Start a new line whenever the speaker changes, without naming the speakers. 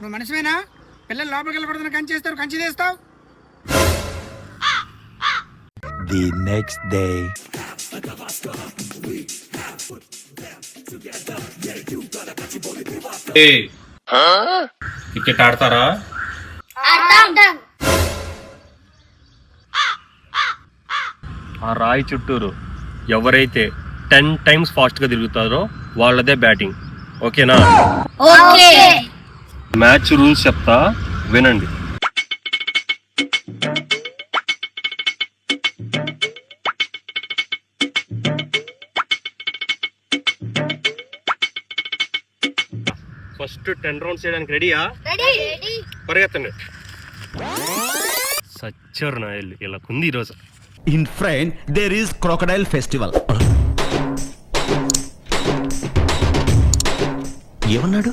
నువ్వు మనిషివేనా? పిల్లలు లోపలికి వెళ్ళకూడదని కంచి చేస్తారు, కంచి చేస్తావు.
The next day.
క్రికెట్ ఆడతారా? ఆ రాయి చుట్టూరు ఎవరైతే 10 times ఫాస్ట్ గా తిరుగుతారో వాళ్ళదే బ్యాటింగ్. ఓకేనా? మ్యాచ్ రూల్స్ చెప్తా వినండి. ఫస్ట్ 10 rounds చేయడానికి రెడీయా? పరిగెత్తండి. సచ్చర్ నాయల్ ఇలా ఉంది ఈరోజు.
In front there is crocodile festival. ఏమన్నాడు?